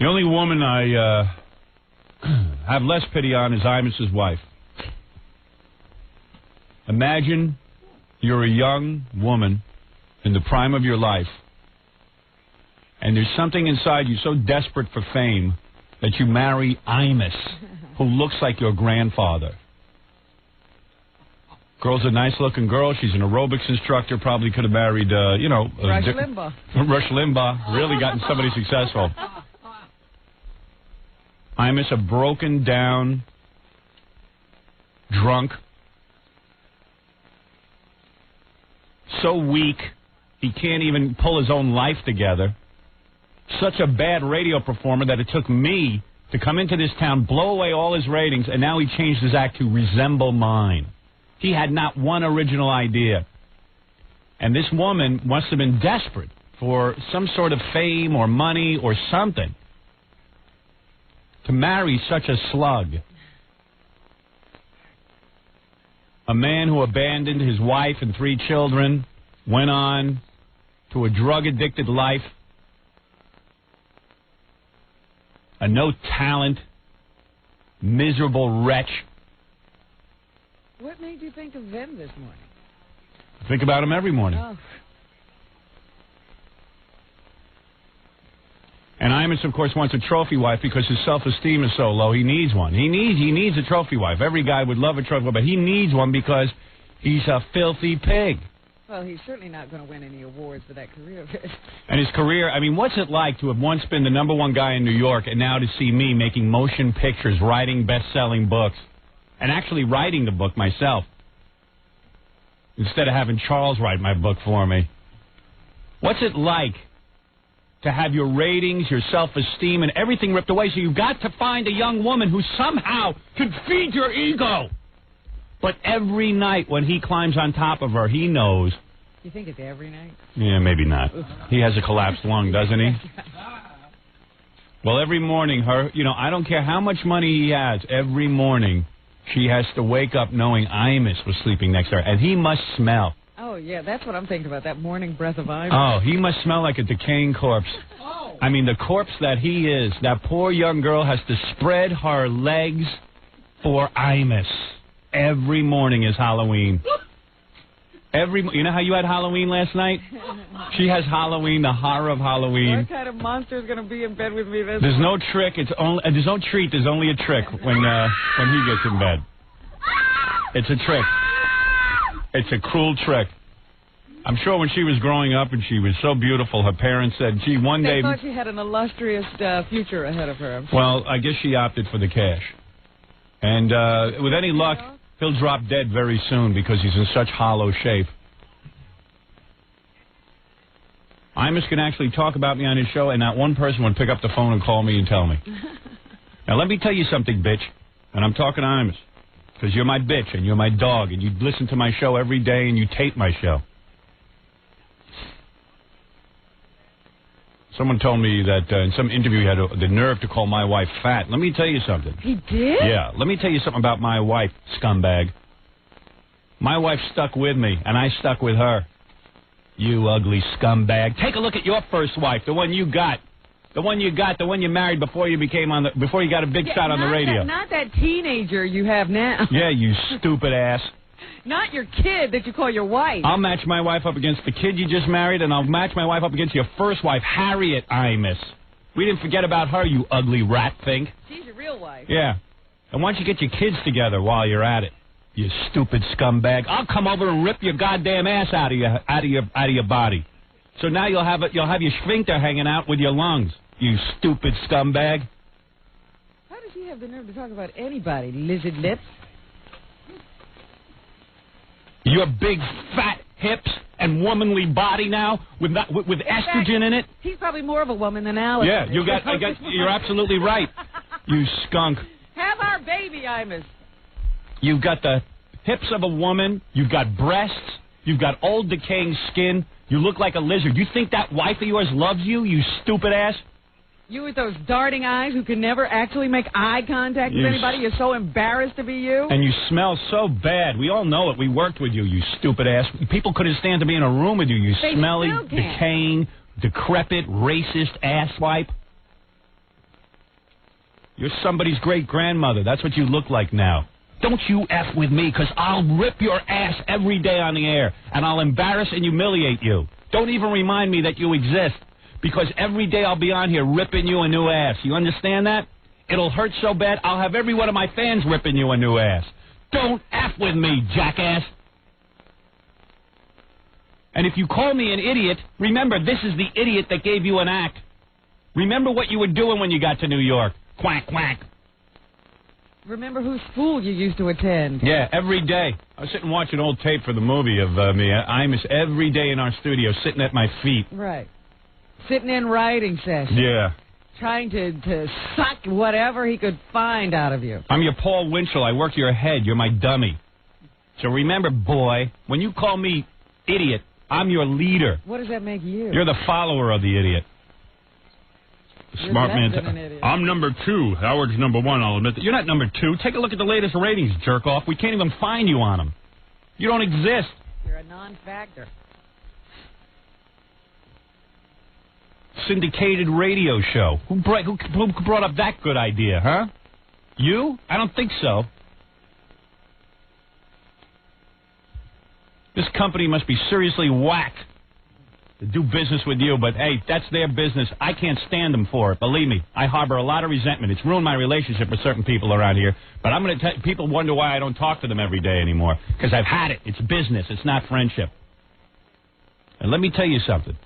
The only woman I have less pity on is Imus's wife. Imagine you're a young woman in the prime of your life, and there's something inside you so desperate for fame that you marry Imus, who looks like your grandfather. Girl's a nice-looking girl. She's an aerobics instructor. Probably could have married, Rush Limbaugh. Rush Limbaugh. Really gotten somebody successful. Imus, a broken down, drunk, so weak he can't even pull his own life together. Such a bad radio performer that it took me to come into this town, blow away all his ratings, and now he changed his act to resemble mine. He had not one original idea. And this woman must have been desperate for some sort of fame or money or something to marry such a slug. A man who abandoned his wife and 3 children, went on to a drug-addicted life, a no-talent, miserable wretch. What made you think of them this morning? I think about him every morning. Oh. And Imus, of course, wants a trophy wife because his self-esteem is so low. He needs one. He needs a trophy wife. Every guy would love a trophy wife, but he needs one because he's a filthy pig. Well, he's certainly not going to win any awards for that career of his. And his career, I mean, what's it like to have once been the #1 guy in New York and now to see me making motion pictures, writing best-selling books, and actually writing the book myself instead of having Charles write my book for me? What's it like to have your ratings, your self-esteem, and everything ripped away? So you've got to find a young woman who somehow can feed your ego. But every night when he climbs on top of her, he knows. You think it's every night? Yeah, maybe not. He has a collapsed lung, doesn't he? Well, every morning, I don't care how much money he has, every morning she has to wake up knowing Imus was sleeping next to her. And he must smell. Oh, yeah, that's what I'm thinking about, that morning breath of Imus. Oh, he must smell like a decaying corpse. Oh. I mean, the corpse that he is, that poor young girl has to spread her legs for Imus. Every morning is Halloween. You know how you had Halloween last night? She has Halloween, the horror of Halloween. What kind of monster is going to be in bed with me this There's morning? no trick. There's no treat. There's only a trick when he gets in bed. It's a trick. It's a cruel trick. I'm sure when she was growing up and she was so beautiful, her parents said, gee, one day... They thought she had an illustrious future ahead of her. Well, I guess she opted for the cash. And with any luck, he'll drop dead very soon because he's in such hollow shape. Imus can actually talk about me on his show, and not one person would pick up the phone and call me and tell me. Now, let me tell you something, bitch. And I'm talking to Imus, because you're my bitch and you're my dog, and you listen to my show every day and you tape my show. Someone told me that in some interview he had the nerve to call my wife fat. Let me tell you something. He did? Yeah, let me tell you something about my wife, scumbag. My wife stuck with me, and I stuck with her. You ugly scumbag. Take a look at your first wife, the one you got. The one you married before you before you got a big shot on the radio. Not that teenager you have now. Yeah, you stupid ass. Not your kid that you call your wife. I'll match my wife up against the kid you just married, and I'll match my wife up against your first wife, Harriet Imus. We didn't forget about her, you ugly rat thing. She's your real wife. Yeah. And why don't you get your kids together while you're at it, you stupid scumbag? I'll come over and rip your goddamn ass out of your body. So now you'll have your sphincter hanging out with your lungs, you stupid scumbag. How does he have the nerve to talk about anybody, lizard lips? Your big fat hips and womanly body now with estrogen in it. He's probably more of a woman than Alice. Yeah, you're absolutely right. You skunk. Have our baby, Imus. You've got the hips of a woman. You've got breasts. You've got old decaying skin. You look like a lizard. You think that wife of yours loves you, you stupid ass? You with those darting eyes who can never actually make eye contact with anybody. You're so embarrassed to be you. And you smell so bad. We all know it. We worked with you, you stupid ass. People couldn't stand to be in a room with you, you smelly, decaying, decrepit, racist asswipe. You're somebody's great-grandmother. That's what you look like now. Don't you F with me, because I'll rip your ass every day on the air, and I'll embarrass and humiliate you. Don't even remind me that you exist, because every day I'll be on here ripping you a new ass. You understand that? It'll hurt so bad, I'll have every one of my fans ripping you a new ass. Don't F with me, jackass. And if you call me an idiot, remember, this is the idiot that gave you an act. Remember what you were doing when you got to New York. Quack, quack. Remember whose school you used to attend. Yeah, every day. I was sitting watching old tape for the movie of me, Imus, every day in our studio, sitting at my feet. Right. Sitting in writing sessions. Yeah. Trying to suck whatever he could find out of you. I'm your Paul Winchell. I work your head. You're my dummy. So remember, boy, when you call me idiot, I'm your leader. What does that make you? You're the follower of the idiot. Smart man. I'm number 2. Howard's number 1, I'll admit that. You're not number 2. Take a look at the latest ratings, jerk off. We can't even find you on them. You don't exist. You're a non-factor. Syndicated radio show. Who brought up that good idea, huh? You? I don't think so. This company must be seriously whacked to do business with you, but hey, that's their business. I can't stand them for it. Believe me, I harbor a lot of resentment. It's ruined my relationship with certain people around here, but I'm going to tell people wonder why I don't talk to them every day anymore, because I've had it. It's business. It's not friendship. And let me tell you something.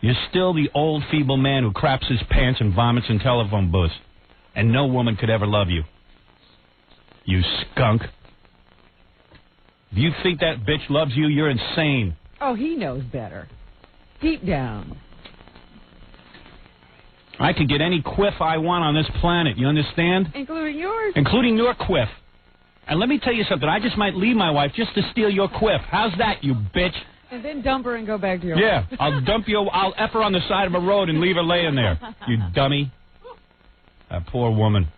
You're still the old, feeble man who craps his pants and vomits in telephone booths, and no woman could ever love you. You skunk. If you think that bitch loves you, you're insane. Oh, he knows better. Deep down. I could get any quiff I want on this planet, you understand? Including yours? Including your quiff. And let me tell you something, I just might leave my wife just to steal your quiff. How's that, you bitch? And then dump her and go back to your Yeah, wife. I'll F her on the side of a road and leave her laying there, you dummy. That poor woman.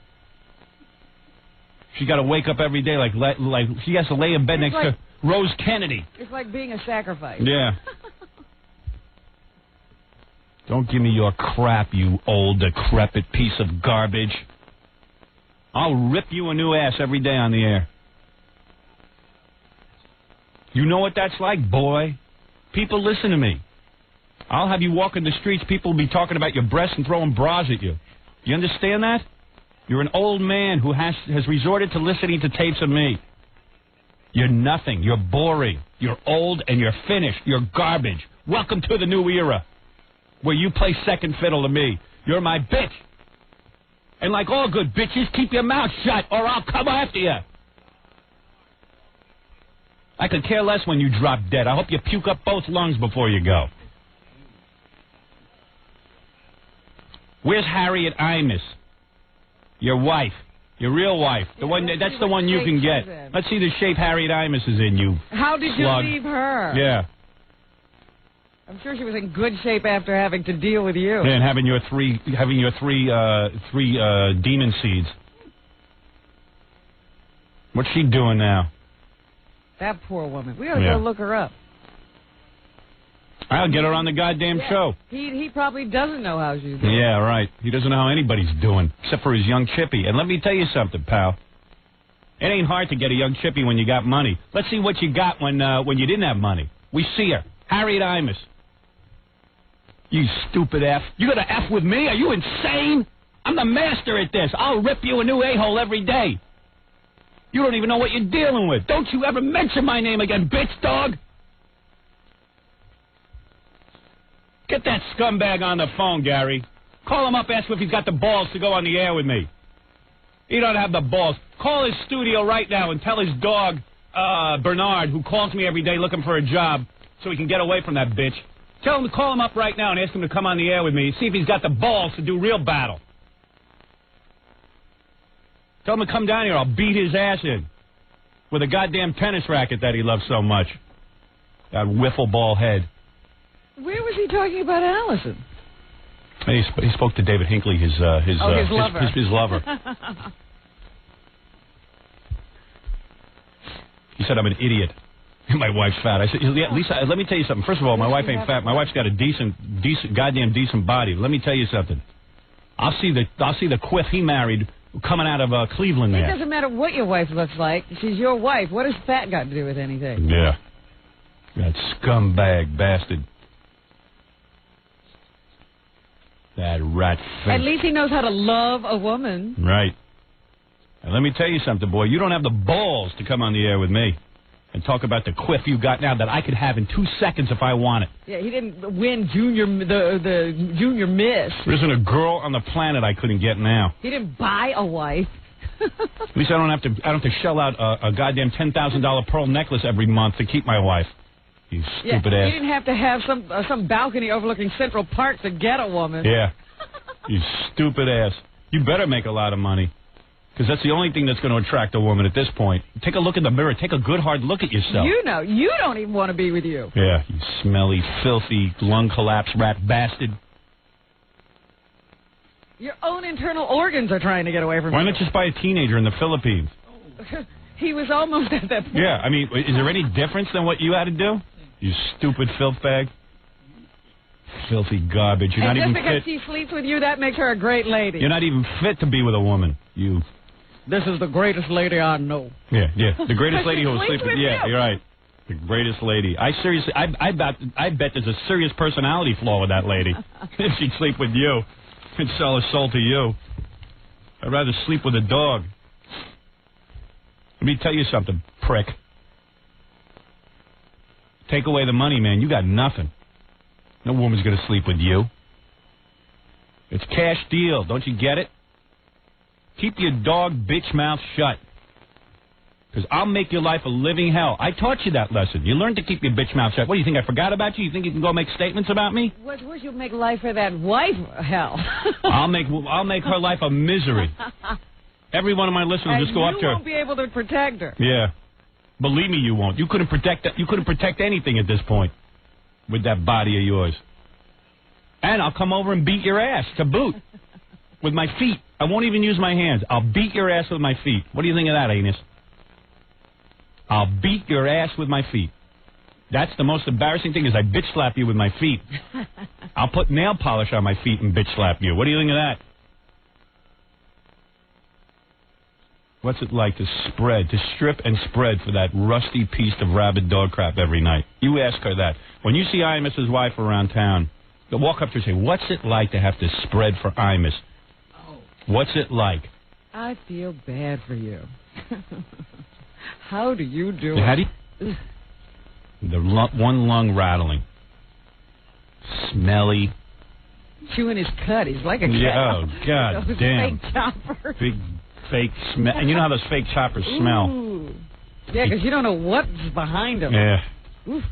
She got to wake up every day like she has to lay in bed next to Rose Kennedy. It's like being a sacrifice. Yeah. Don't give me your crap, you old, decrepit piece of garbage. I'll rip you a new ass every day on the air. You know what that's like, boy? People listen to me. I'll have you walk in the streets, people will be talking about your breasts and throwing bras at you. You understand that? You're an old man who has resorted to listening to tapes of me. You're nothing. You're boring. You're old and you're finished. You're garbage. Welcome to the new era where you play second fiddle to me. You're my bitch. And like all good bitches, keep your mouth shut or I'll come after you. I could care less when you drop dead. I hope you puke up both lungs before you go. Where's Harriet Imus? Your wife. Your real wife. The one that's the one you can get. Let's see the shape Harriet Imus is in, you How did slug. you leave her? Yeah. I'm sure she was in good shape after having to deal with you. And having your three demon seeds. What's she doing now? That poor woman. We ought to go look her up. I'll get her on the goddamn show. He probably doesn't know how she's doing. Yeah, right. He doesn't know how anybody's doing, except for his young chippy. And let me tell you something, pal. It ain't hard to get a young chippy when you got money. Let's see what you got when you didn't have money. We see her. Harriet Imus. You stupid F. You got to F with me? Are you insane? I'm the master at this. I'll rip you a new a-hole every day. You don't even know what you're dealing with. Don't you ever mention my name again, bitch dog. Get that scumbag on the phone, Gary. Call him up, ask him if he's got the balls to go on the air with me. He don't have the balls. Call his studio right now and tell his dog, Bernard, who calls me every day looking for a job, so he can get away from that bitch. Tell him to call him up right now and ask him to come on the air with me, see if he's got the balls to do real battle. Tell him to come down here, I'll beat his ass in with a goddamn tennis racket that he loves so much. That wiffle ball head. Where was he talking about Allison? He spoke to David Hinckley, his lover. His lover. He said I'm an idiot. My wife's fat. I said, Lisa, let me tell you something. First of all, my wife ain't fat. My wife's got a decent, goddamn decent body. Let me tell you something. I'll see the quiff he married coming out of Cleveland there. It doesn't matter what your wife looks like. She's your wife. What has fat got to do with anything? Yeah. That scumbag bastard. That rat face. At least he knows how to love a woman. Right. And let me tell you something, boy. You don't have the balls to come on the air with me and talk about the quiff you got now that I could have in 2 seconds if I want it. Yeah, he didn't win the junior miss. There isn't a girl on the planet I couldn't get now. He didn't buy a wife. At least I don't have to shell out a goddamn $10,000 pearl necklace every month to keep my wife. You stupid ass. You didn't have to have some balcony overlooking Central Park to get a woman. Yeah. You stupid ass. You better make a lot of money. Because that's the only thing that's going to attract a woman at this point. Take a look in the mirror. Take a good hard look at yourself. You know, you don't even want to be with you. Yeah, you smelly, filthy, lung collapse rat bastard. Your own internal organs are trying to get away from you. Why not just buy a teenager in the Philippines? He was almost at that point. Yeah, I mean, is there any difference than what you had to do? You stupid filth bag. Filthy garbage. You're not even fit. Just because she sleeps with you, that makes her a great lady. You're not even fit to be with a woman. You. This is the greatest lady I know. Yeah. The greatest lady who will sleep with you. Yeah, you. you're right. The greatest lady. I bet there's a serious personality flaw with that lady. If she'd sleep with you and sell her soul to you. I'd rather sleep with a dog. Let me tell you something, prick. Take away the money, man. You got nothing. No woman's going to sleep with you. It's cash deal. Don't you get it? Keep your dog bitch mouth shut. Because I'll make your life a living hell. I taught you that lesson. You learned to keep your bitch mouth shut. What, do you think I forgot about you? You think you can go make statements about me? Where's you make life for that wife hell? I'll make her life a misery. Every one of my listeners will just go up to her. You won't be able to protect her. Yeah. Believe me, you won't. You couldn't protect anything at this point with that body of yours. And I'll come over and beat your ass to boot with my feet. I won't even use my hands. I'll beat your ass with my feet. What do you think of that, Anus? I'll beat your ass with my feet. That's the most embarrassing thing is I bitch slap you with my feet. I'll put nail polish on my feet and bitch slap you. What do you think of that? What's it like to strip and spread for that rusty piece of rabid dog crap every night? You ask her that. When you see Imus's wife around town, walk up to her and say, what's it like to have to spread for Imus? What's it like? I feel bad for you. How do you do How it? do you... The one lung rattling. Smelly. Chewing his cut. He's like a cat. Yeah, oh, God those damn. fake choppers. Big fake smell. And you know how those fake choppers smell. Ooh. Yeah, because you don't know what's behind them. Yeah. Oof.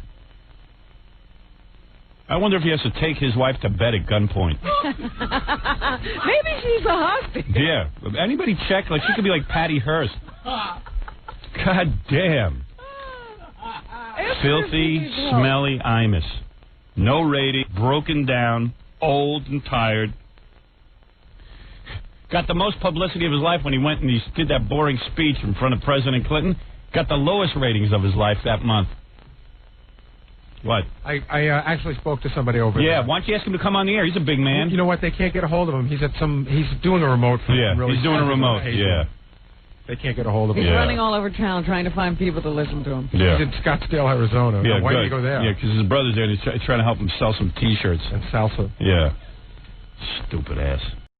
I wonder if he has to take his wife to bed at gunpoint. Maybe she's a hostage. Yeah. Anybody check? Like, she could be like Patty Hearst. God damn. Filthy, smelly Imus. No rating, broken down, old and tired. Got the most publicity of his life when he went and he did that boring speech in front of President Clinton. Got the lowest ratings of his life that month. What? I actually spoke to somebody over there. Yeah, why don't you ask him to come on the air? He's a big man. You know what? They can't get a hold of him. He's doing a remote. Yeah, really he's doing a remote. Yeah. They can't get a hold of him. He's running all over town trying to find people to listen to him. Yeah. He's in Scottsdale, Arizona. Yeah, why good. did he go there? Yeah, because his brother's there and he's trying to help him sell some T-shirts. And salsa. Yeah. Stupid ass.